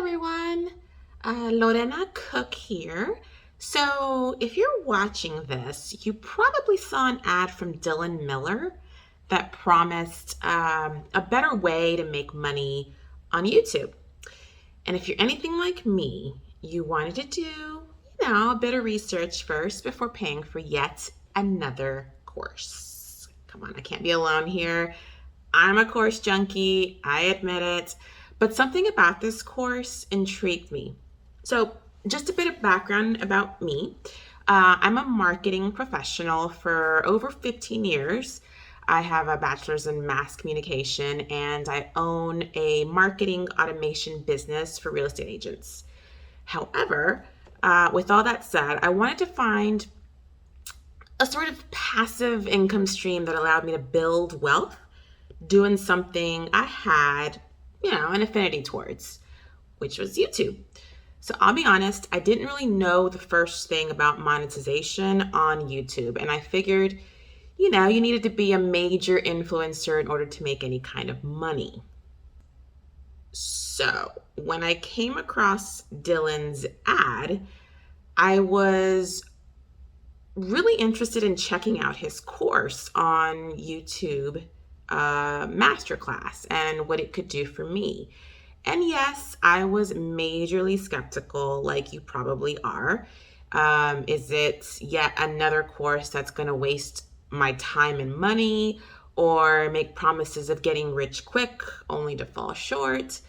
everyone, Lorena Cook here. So, if you're watching this, you probably saw an ad from Dylan Miller that promised a better way to make money on YouTube. And if you're anything like me, you wanted to do, a bit of research first before paying for yet another course. Come on, I can't be alone here. I'm a course junkie, I admit it, but something about this course intrigued me. So, just a bit of background about me. I'm a marketing professional for over 15 years. I have a bachelor's in mass communication and I own a marketing automation business for real estate agents. However, with all that said, I wanted to find a sort of passive income stream that allowed me to build wealth doing something I had, an affinity towards, which was YouTube. So I'll be honest, I didn't really know the first thing about monetization on YouTube. And I figured, you needed to be a major influencer in order to make any kind of money. So when I came across Dylan's ad, I was really interested in checking out his course on YouTube Masterclass and what it could do for me. And yes, I was majorly skeptical, like you probably are. Is it yet another course that's going to waste my time and money or make promises of getting rich quick only to fall short?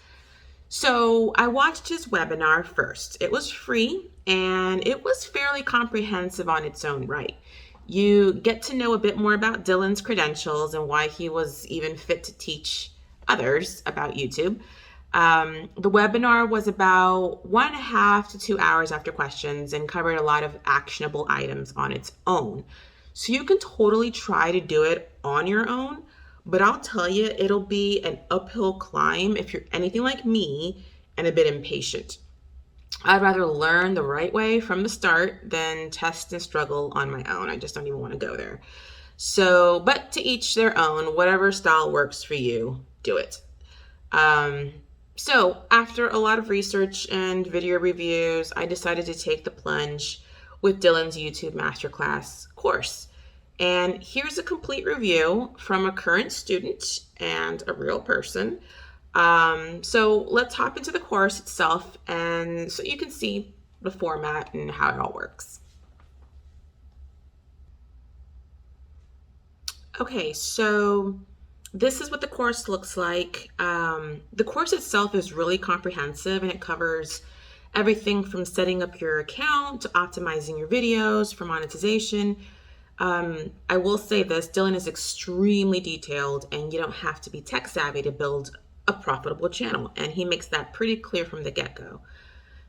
So I watched his webinar first. It was free and it was fairly comprehensive on its own right. You get to know a bit more about Dylan's credentials and why he was even fit to teach others about YouTube. The webinar was about 1.5 to 2 hours after questions and covered a lot of actionable items on its own. So you can totally try to do it on your own, but I'll tell you, it'll be an uphill climb if you're anything like me and a bit impatient. I'd rather learn the right way from the start than test and struggle on my own. I just don't even want to go there. So, but to each their own, whatever style works for you, do it. So after a lot of research and video reviews, I decided to take the plunge with Dylan's YouTube Masterclass course. And here's a complete review from a current student and a real person. So let's hop into the course itself and so you can see the format and how it all works. Okay, so this is what the course looks like. The course itself is really comprehensive and it covers everything from setting up your account to optimizing your videos for monetization. I will say this, Dylan is extremely detailed and you don't have to be tech savvy to build a profitable channel. And he makes that pretty clear from the get-go.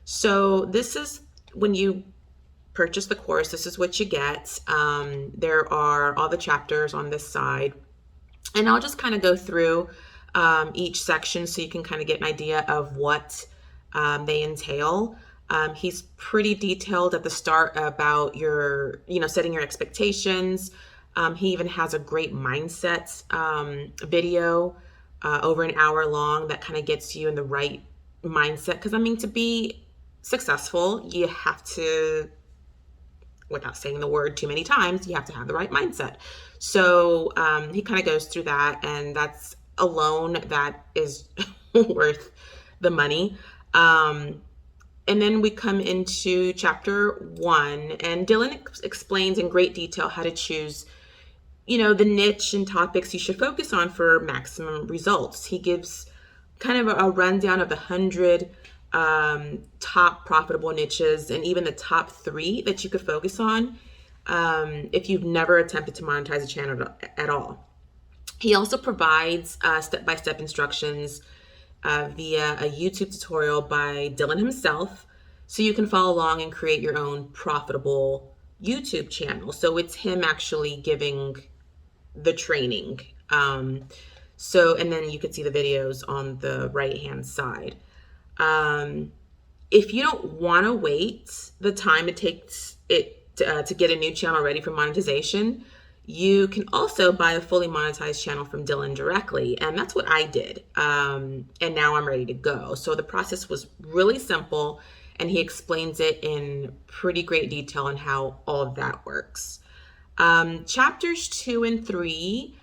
So this is when you purchase the course, this is what you get. There are all the chapters on this side. And I'll just kind of go through each section so you can kind of get an idea of what they entail. He's pretty detailed at the start about your, setting your expectations. He even has a great mindset video over an hour long that kind of gets you in the right mindset. Because to be successful, you have to, without saying the word too many times, you have to have the right mindset. So he kind of goes through that, and that's alone that is worth the money. And then we come into chapter 1, and Dylan explains in great detail how to choose, the niche and topics you should focus on for maximum results. He gives kind of a rundown of the 100 top profitable niches and even the top 3 that you could focus on if you've never attempted to monetize a channel at all. He also provides step-by-step instructions via a YouTube tutorial by Dylan himself, so you can follow along and create your own profitable YouTube channel. So it's him actually giving the training. And then you can see the videos on the right-hand side. If you don't want to wait the time it takes to get a new channel ready for monetization, You can also buy a fully monetized channel from Dylan directly, and that's what I did. And now I'm ready to go. So the process was really simple, and he explains it in pretty great detail on how all of that works. Chapters 2 and 3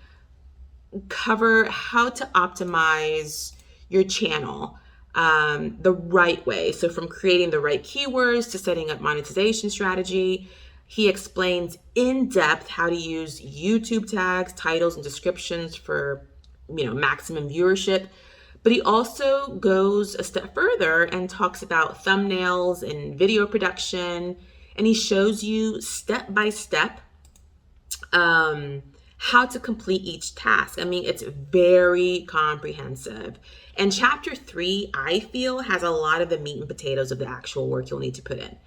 cover how to optimize your channel the right way. So, from creating the right keywords to setting up monetization strategy, he explains in depth how to use YouTube tags, titles, and descriptions for maximum viewership. But he also goes a step further and talks about thumbnails and video production, and he shows you step by step how to complete each task. I mean, it's very comprehensive. And chapter 3, I feel, has a lot of the meat and potatoes of the actual work you'll need to put in.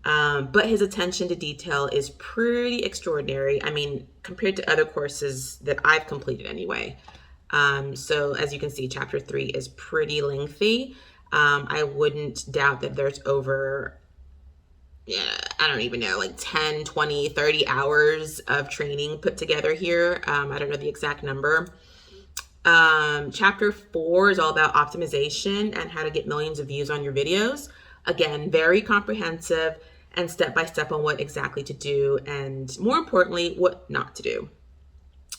But his attention to detail is pretty extraordinary. I mean, compared to other courses that I've completed anyway. So as you can see, chapter 3 is pretty lengthy. I wouldn't doubt that there's over, I don't even know, like 10, 20, 30 hours of training put together here. I don't know the exact number. Chapter 4 is all about optimization and how to get millions of views on your videos. Again, very comprehensive and step-by-step on what exactly to do and, more importantly, what not to do.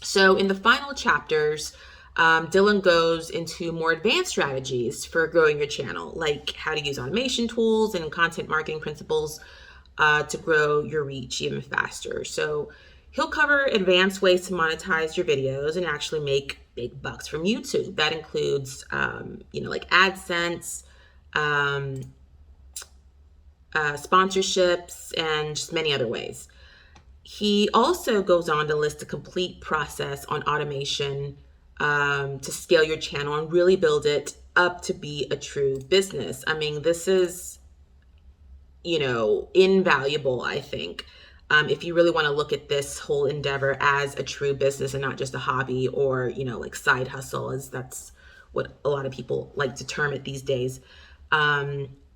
So in the final chapters, Dylan goes into more advanced strategies for growing your channel, like how to use automation tools and content marketing principles to grow your reach even faster. So he'll cover advanced ways to monetize your videos and actually make big bucks from YouTube. That includes, like AdSense, sponsorships, and just many other ways. He also goes on to list a complete process on automation to scale your channel and really build it up to be a true business. I mean, this is, invaluable, I think, if you really want to look at this whole endeavor as a true business and not just a hobby or, like side hustle, as that's what a lot of people like to term it these days.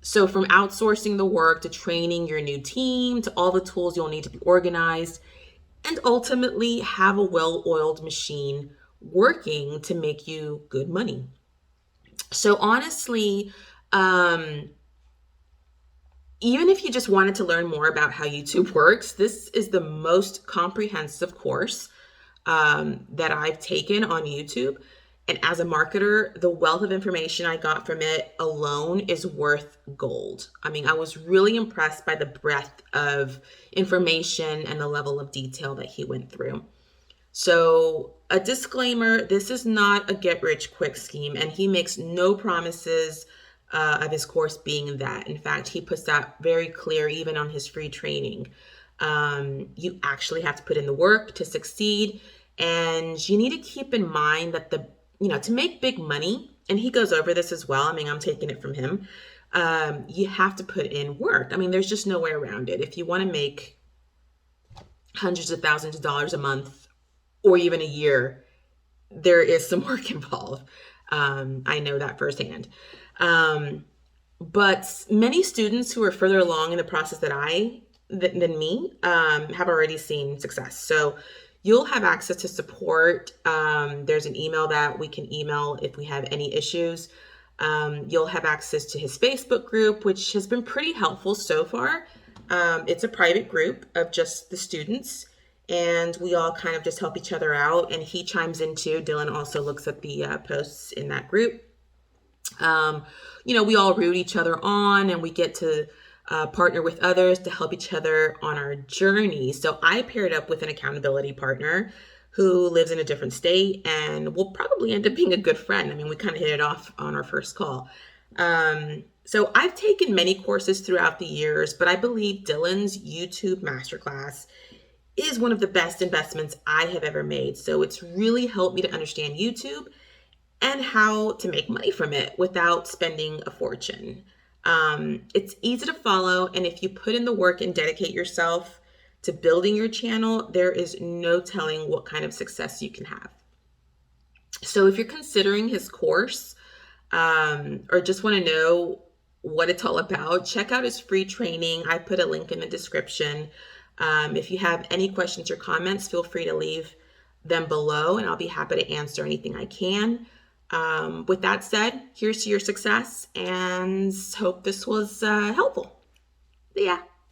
So from outsourcing the work to training your new team to all the tools you'll need to be organized and ultimately have a well-oiled machine working to make you good money. So honestly, even if you just wanted to learn more about how YouTube works, this is the most comprehensive course that I've taken on YouTube. And as a marketer, the wealth of information I got from it alone is worth gold. I mean, I was really impressed by the breadth of information and the level of detail that he went through. So a disclaimer, this is not a get-rich-quick scheme, and he makes no promises of his course being that. In fact, he puts that very clear even on his free training. You actually have to put in the work to succeed, and you need to keep in mind that to make big money, and he goes over this as well. I mean, I'm taking it from him. You have to put in work. I mean, there's just no way around it. If you want to make hundreds of thousands of dollars a month or even a year, there is some work involved. I know that firsthand. But many students who are further along in the process than me have already seen success. So you'll have access to support. There's an email that we can email if we have any issues. You'll have access to his Facebook group, which has been pretty helpful so far. It's a private group of just the students, and we all kind of just help each other out. And he chimes in too. Dylan also looks at the posts in that group. We all root each other on, and we get to partner with others to help each other on our journey. So I paired up with an accountability partner who lives in a different state and will probably end up being a good friend. I mean, we kind of hit it off on our first call. So I've taken many courses throughout the years, but I believe Dylan's YouTube Masterclass is one of the best investments I have ever made. So it's really helped me to understand YouTube and how to make money from it without spending a fortune. It's easy to follow, and if you put in the work and dedicate yourself to building your channel, there is no telling what kind of success you can have. So if you're considering his course or just want to know what it's all about, check out his free training. I put a link in the description. If you have any questions or comments, feel free to leave them below and I'll be happy to answer anything I can. With that said, here's to your success and hope this was helpful. See ya.